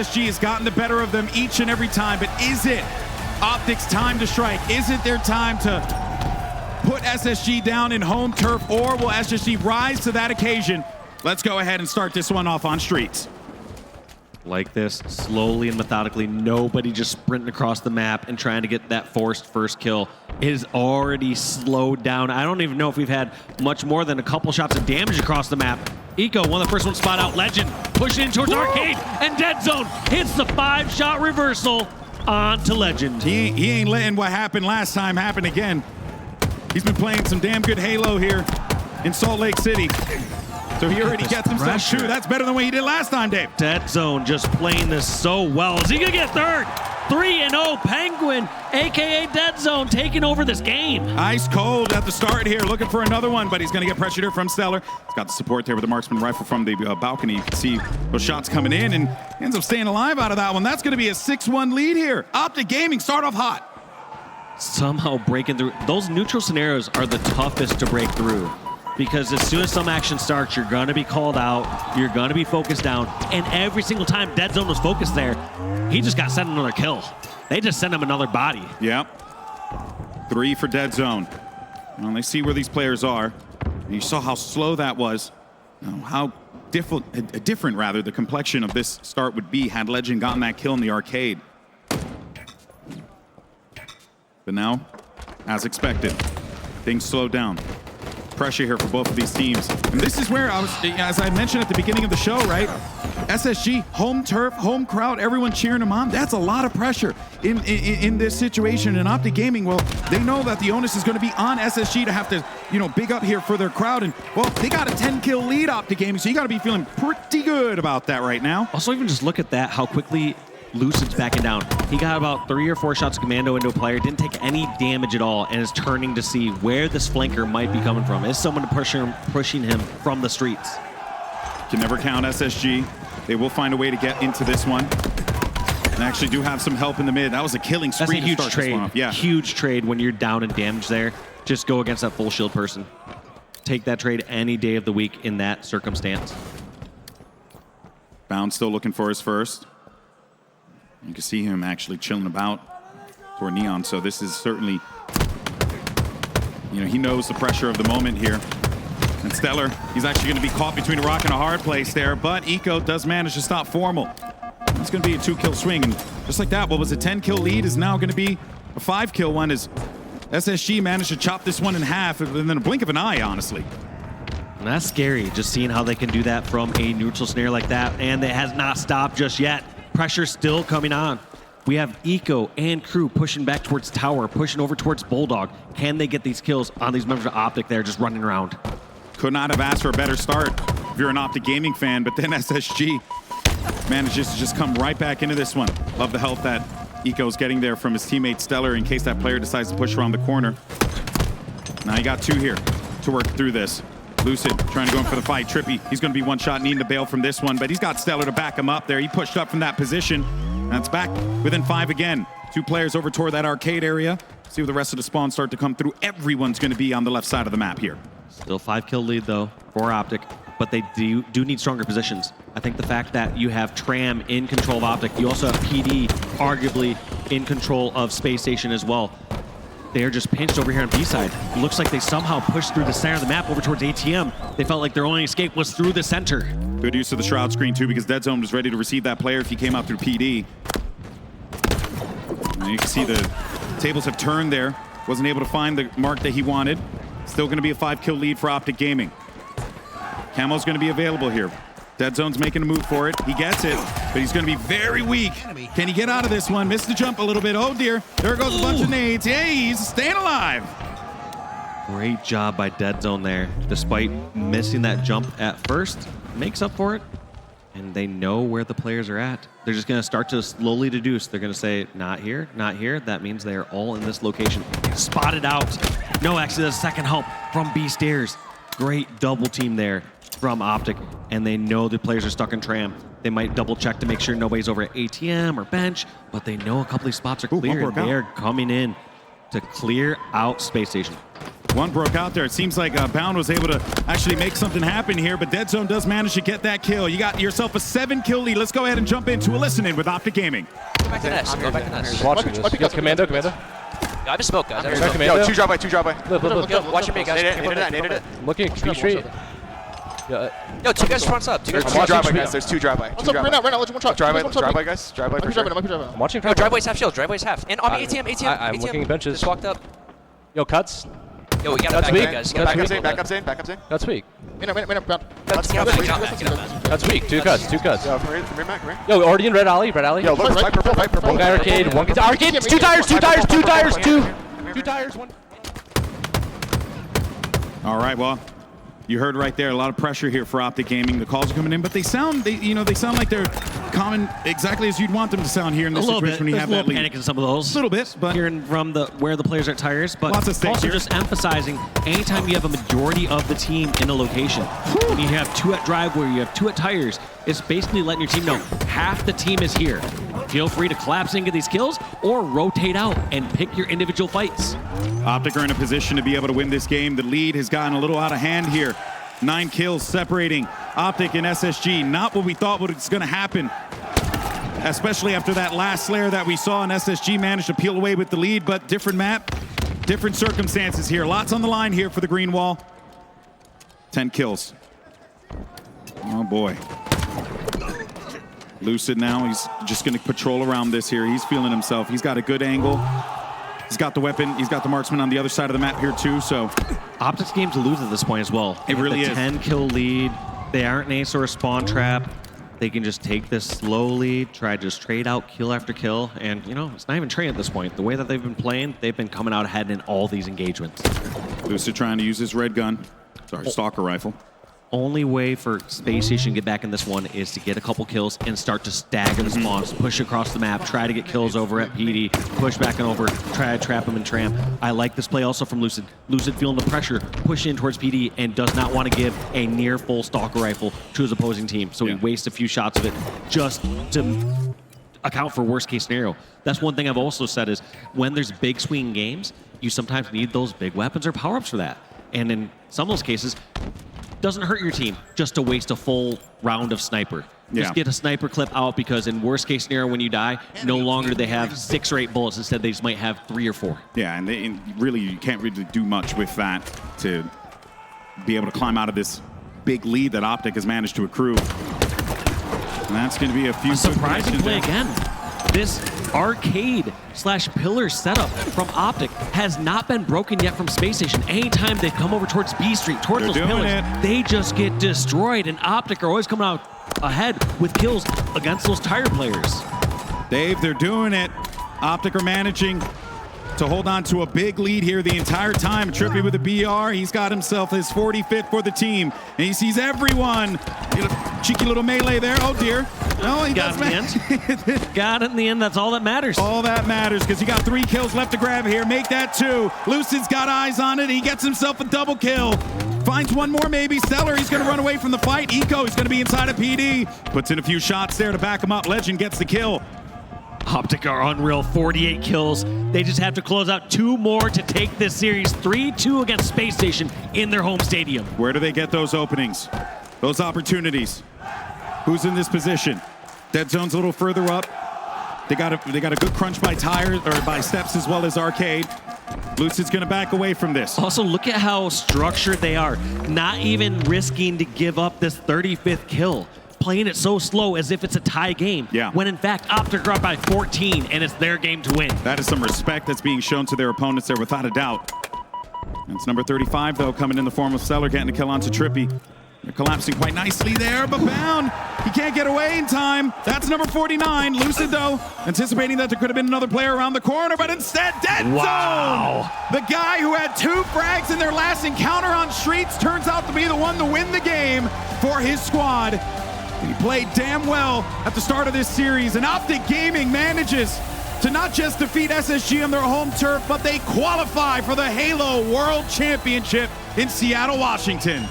SSG has gotten the better of them each and every time, but is it OpTic's time to strike? Is it their time to put SSG down in home turf, or will SSG rise to that occasion? Let's go ahead and start this one off on streets. Like this, slowly and methodically, nobody just sprinting across the map and trying to get that forced first kill. It is already slowed down. I don't even know if we've had much more than a couple shots of damage across the map. Eco, one of the first ones spot out. Legend pushing in towards Arcade, and Dead Zone hits the 5-shot reversal onto Legend. He ain't letting what happened last time happen again. He's been playing some damn good Halo here in Salt Lake City. So he already gets himself two. That's better than what he did last time, Dave. Dead Zone just playing this so well. Is he gonna get third? 3-0 Penguin, AKA Dead Zone, taking over this game. Ice cold at the start here, looking for another one, but he's gonna get pressured here from Stellar. He's got the support there with the marksman rifle from the balcony. You can see those shots coming in, and ends up staying alive out of that one. That's gonna be a 6-1 lead here. OpTic Gaming start off hot. Somehow breaking through. Those neutral scenarios are the toughest to break through, because as soon as some action starts, you're going to be called out, you're going to be focused down, and every single time Dead Zone was focused there, he just got sent another kill. They just sent him another body. Yep. 3 for Dead Zone. Well, they see where these players are. And you saw how slow that was. How different, rather, the complexion of this start would be had Legend gotten that kill in the arcade. But now, as expected, things slowed down. Pressure here for both of these teams. And this is where I was, as I mentioned at the beginning of the show, right? SSG, home turf, home crowd, everyone cheering them on. That's a lot of pressure in this situation. And OpTic Gaming, well, they know that the onus is going to be on SSG to have to, big up here for their crowd. And, well, they got a 10-kill lead, OpTic Gaming, so you got to be feeling pretty good about that right now. Also, even just look at that, how quickly Lucid's backing down. He got about 3 or 4 shots of commando into a player, didn't take any damage at all, and is turning to see where this flanker might be coming from. Is someone pushing him from the streets? Can never count SSG. They will find a way to get into this one. And actually do have some help in the mid. That was a killing spree. That's a huge trade. Yeah. Huge trade when you're down and damaged there. Just go against that full shield person. Take that trade any day of the week in that circumstance. Bound still looking for his first. You can see him actually chilling about toward Neon, so this is certainly, he knows the pressure of the moment here. And Stellar, he's actually going to be caught between a rock and a hard place there, but Eco does manage to stop Formal. It's going to be a 2-kill swing, and just like that, what was a 10-kill lead is now going to be a 5-kill one, as SSG managed to chop this one in half in a blink of an eye, honestly. And that's scary, just seeing how they can do that from a neutral snare like that, and it has not stopped just yet. Pressure still coming on. We have Eco and crew pushing back towards Tower, pushing over towards Bulldog. Can they get these kills on these members of OpTic there just running around? Could not have asked for a better start if you're an OpTic Gaming fan, but then SSG manages to just come right back into this one. Love the help that Eco's getting there from his teammate Stellar in case that player decides to push around the corner. Now you got 2 here to work through this. Lucid trying to go in for the fight. Trippy, he's going to be one shot, needing to bail from this one, but he's got Stellar to back him up there. He pushed up from that position. That's back within 5 again. 2 players over toward that arcade area. See where the rest of the spawn start to come through. Everyone's going to be on the left side of the map here. Still 5-kill lead, though, for OpTic, but they do need stronger positions. I think the fact that you have Tram in control of OpTic, you also have PD arguably in control of Space Station as well. They are just pinched over here on B-side. Looks like they somehow pushed through the center of the map over towards ATM. They felt like their only escape was through the center. Good use of the Shroud screen, too, because Dead Zone was ready to receive that player if he came out through PD. And you can see the tables have turned there. Wasn't able to find the mark that he wanted. Still going to be a 5-kill lead for OpTic Gaming. Camo's going to be available here. Dead Zone's making a move for it. He gets it, but he's going to be very weak. Can he get out of this one? Missed the jump a little bit. Oh, dear. There goes a bunch of nades. Hey, he's staying alive. Great job by Dead Zone there. Despite missing that jump at first, makes up for it. And they know where the players are at. They're just going to start to slowly deduce. They're going to say, not here, not here. That means they are all in this location. Spotted out. No, actually, there's a second help from B stairs. Great double team there from OpTic, and they know the players are stuck in Tram. They might double check to make sure nobody's over at ATM or bench, but they know a couple of these spots are clear, and they are coming in to clear out Space Station. One broke out there. It seems like Bound was able to actually make something happen here, but Dead Zone does manage to get that kill. You got yourself a 7-kill lead. Let's go ahead and jump into a listen-in with OpTic Gaming. Go back to Nest. Go back to Nest. Watching this. Yo, commando. Yeah, I have a smoke, guys. Yo, two drive-by. Yo, watch your big guys. Naded it. I'm looking at B Street. Yo, 2 guys fronts up. 2 guys There's fronts 2 up. drive-by, guys. There's 2 drive-by. Right now, let's one shot. Drive-by, guys. Drive-by for sure. I'm watching. No, driveway's half shield. Driveway's half. And on me, ATM. I'm looking at benches. Just walked up. Yo, cuts. Yo, we got That's to weak. back guys. That's Back up Zane. That's weak. Get up. That's weak. Two cuts. Yo, come here, Matt. Come here. Yo, already in red alley. Yo, look, fight purple. One guy arcade. One guy arcade. Two tires. Two tires. One. All right, well, you heard right there, a lot of pressure here for OpTic Gaming. The calls are coming in, but they sound like they're common exactly as you'd want them to sound here in this situation when you have that lead. Panic in some of those. A little bit, but hearing from where the players are at tires, but lots of stakes also here. just emphasizing anytime you have a majority of the team in a location, when you have 2 at driveway, you have 2 at tires, it's basically letting your team know half the team is here. Feel free to collapse and get these kills or rotate out and pick your individual fights. OpTic are in a position to be able to win this game. The lead has gotten a little out of hand here. 9 kills separating OpTic and SSG. Not what we thought was going to happen, especially after that last Slayer that we saw, and SSG managed to peel away with the lead, but different map, different circumstances here. Lots on the line here for the green wall. 10 kills. Oh boy. Lucid now, he's just going to patrol around this here. He's feeling himself. He's got a good angle. He's got the weapon. He's got the marksman on the other side of the map here too, so. OpTic's game to lose at this point as well. It really is. 10-kill lead. They aren't in any sort of spawn trap. They can just take this slowly, try to just trade out kill after kill, and it's not even trade at this point. The way that they've been playing, they've been coming out ahead in all these engagements. Lucid trying to use his red gun. Sorry, stalker rifle. Only way for Space Station to get back in this one is to get a couple kills and start to stagger the spawns, push across the map, try to get kills over at PD, push back and over, try to trap him and tramp. I like this play also from Lucid. Lucid feeling the pressure, push in towards PD, and does not want to give a near full stalker rifle to his opposing team. So he wastes a few shots of it just to account for worst case scenario. That's one thing I've also said is when there's big swing games, you sometimes need those big weapons or power-ups for that. And in some of those cases, doesn't hurt your team just to waste a full round of sniper. Just get a sniper clip out, because in worst case scenario when you die, no longer do they have 6 or 8 bullets. Instead, they just might have 3 or 4. Yeah, and really you can't really do much with that to be able to climb out of this big lead that OpTic has managed to accrue. And that's going to be a few surprising play again. This arcade/pillar setup from OpTic has not been broken yet from Space Station. Anytime they come over towards B Street, towards those pillars, they just get destroyed, and OpTic are always coming out ahead with kills against those tire players. Dave, they're doing it. OpTic are managing to hold on to a big lead here the entire time. Trippy with a BR. He's got himself his 45th for the team. And he sees everyone. Cheeky little melee there. Oh, dear. No, he got it in the end. Got it in the end. That's all that matters. All that matters, because you got 3 kills left to grab here. Make that 2. Lucid's got eyes on it. He gets himself a double kill. Finds one more maybe. Stellar, he's going to run away from the fight. Eco, he's going to be inside of PD. Puts in a few shots there to back him up. Legend gets the kill. OpTic are unreal, 48 kills. They just have to close out 2 more to take this series 3-2 against Space Station in their home stadium. Where do they get those openings, those opportunities? Who's in this position? Dead Zone's a little further up. They got a good crunch by tires, or by steps, as well as arcade. Lucid's going to back away from this. Also, look at how structured they are. Not even risking to give up this 35th kill. Playing it so slow as if it's a tie game. Yeah. When in fact, OpTic are up by 14 and it's their game to win. That is some respect that's being shown to their opponents there, without a doubt. That's number 35, though, coming in the form of Stellar, getting a kill onto Trippy. They're collapsing quite nicely there, but Bound, he can't get away in time. That's number 49. Lucid, though, anticipating that there could have been another player around the corner, but instead, Dead Zone! The guy who had 2 frags in their last encounter on Streets turns out to be the one to win the game for his squad. He played damn well at the start of this series, and OpTic Gaming manages to not just defeat SSG on their home turf, but they qualify for the Halo World Championship in Seattle, Washington.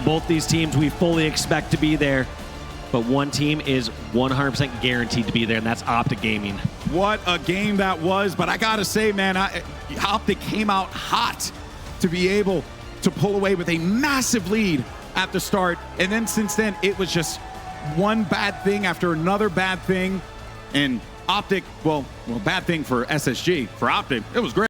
Both these teams we fully expect to be there, but one team is 100% guaranteed to be there, and that's OpTic Gaming. What a game that was, but I gotta say, man, OpTic came out hot to be able to pull away with a massive lead at the start. And then since then, it was just one bad thing after another bad thing. And OpTic, well, bad thing for SSG. For OpTic, it was great.